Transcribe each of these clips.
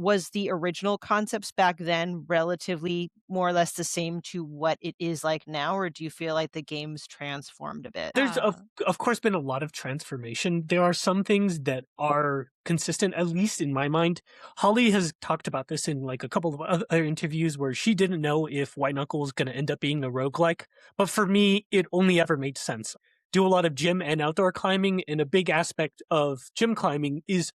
was the original concepts back then relatively more or less the same to what it is like now, or do you feel like the game's transformed a bit? There's of course been a lot of transformation. There are some things that are consistent, at least in my mind. Holly has talked about this in like a couple of other interviews where she didn't know if White Knuckle was going to end up being a roguelike. But for me, it only ever made sense. Do a lot of gym and outdoor climbing, and a big aspect of gym climbing is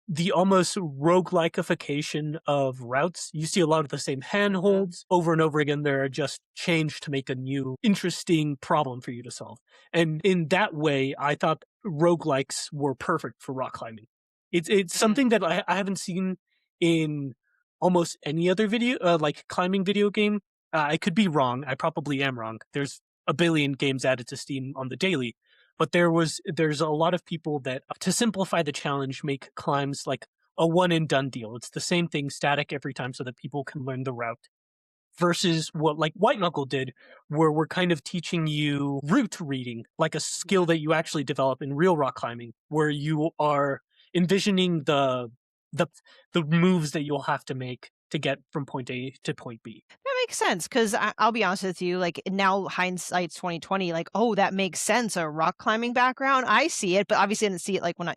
the almost roguelikeification of routes. You see a lot of the same handholds over and over again. They're just changed to make a new, interesting problem for you to solve. And in that way, I thought roguelikes were perfect for rock climbing. It's something that I haven't seen in almost any other video, like climbing video game. I could be wrong. I probably am wrong. There's a billion games added to Steam on the daily, but there's a lot of people that, to simplify the challenge, make climbs like a one and done deal. It's the same thing, static every time, so that people can learn the route. Versus what like White Knuckle did, where we're kind of teaching you route reading, like a skill that you actually develop in real rock climbing, where you are envisioning the the moves that you'll have to make to get from point A to point B. That makes sense because I'll be honest with you, like now hindsight's 2020, like, oh, that makes sense. A rock climbing background, I see it, but obviously I didn't see it like when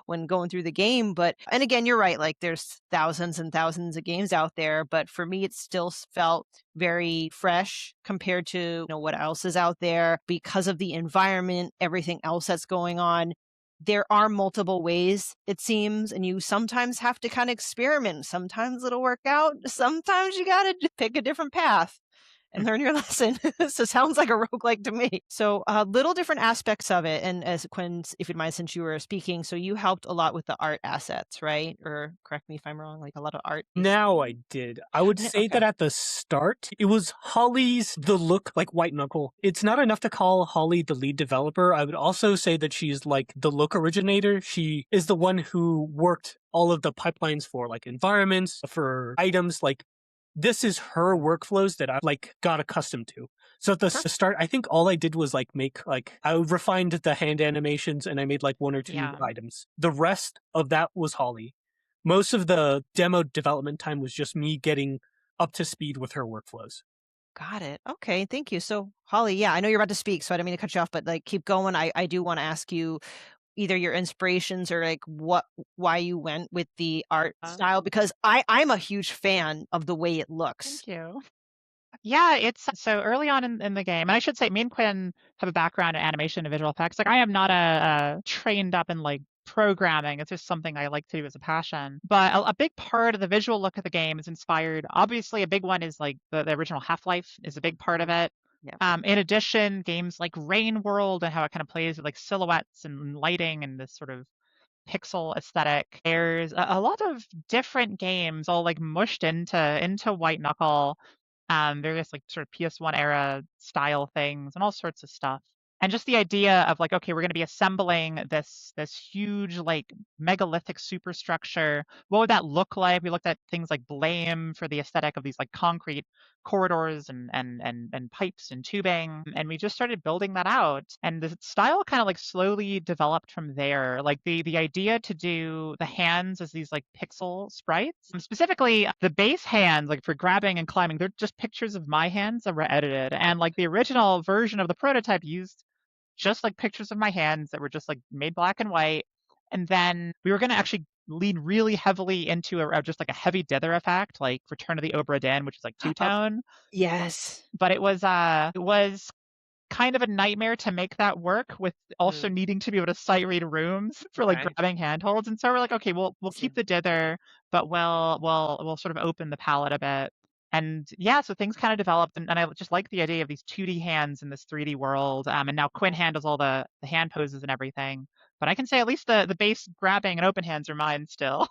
when going through the game. But and again, you're right, like there's thousands and thousands of games out there, but for me it still felt very fresh compared to what else is out there because of the environment, everything else that's going on. There are multiple ways, it seems, and you sometimes have to kind of experiment. Sometimes it'll work out. Sometimes you got to pick a different path and learn your lesson. So sounds like a roguelike to me. So little different aspects of it. And as Quinn, if you'd mind, since you were speaking, so you helped a lot with the art assets, right? Or correct me if I'm wrong, like a lot of art. Now I did. I would say Okay. that at the start, it was Holly's the look like White Knuckle. It's not enough to call Holly the lead developer. I would also say that she's like the look originator. She is the one who worked all of the pipelines for like environments, for items. Like this is her workflows that I like got accustomed to. So at the start, I think all I did was like make like I refined the hand animations and I made like one or two Yeah. items. The rest of that was Holly. Most of the demo development time was just me getting up to speed with her workflows. Got it. Okay, thank you. So, Holly, yeah, I know you're about to speak, so I didn't mean to cut you off, but like keep going. I do want to ask you either your inspirations or like why you went with the art style because I'm a huge fan of the way it looks. Thank you. Yeah, it's so early on in the game, and I should say, me and Quinn have a background in animation and visual effects. Like, I am not a trained up in like programming. It's just something I like to do as a passion. But a big part of the visual look of the game is inspired. Obviously, a big one is like the original Half-Life is a big part of it. Yeah. In addition, games like Rain World and how it kind of plays with like silhouettes and lighting and this sort of pixel aesthetic. There's a lot of different games all like mushed into White Knuckle, various like sort of PS1 era style things and all sorts of stuff. And just the idea of like, okay, we're going to be assembling this huge like megalithic superstructure. What would that look like? We looked at things like Blame for the aesthetic of these like concrete corridors and pipes and tubing, and we just started building that out. And the style kind of like slowly developed from there. Like the idea to do the hands as these like pixel sprites, specifically the base hands, like for grabbing and climbing, they're just pictures of my hands that were edited. And like the original version of the prototype used just like pictures of my hands that were just like made black and white. And then we were going to actually lean really heavily into just like a heavy dither effect, like Return of the Obra Dinn, which is like two-tone. Yes. But it was kind of a nightmare to make that work with also needing to be able to sight read rooms for like Right. grabbing handholds. And so we're like, okay, we'll keep the dither, but we'll sort of open the palette a bit. And yeah, so things kind of developed, and I just like the idea of these 2D hands in this 3D world. And now Quinn handles all the hand poses and everything. But I can say at least the base grabbing and open hands are mine still.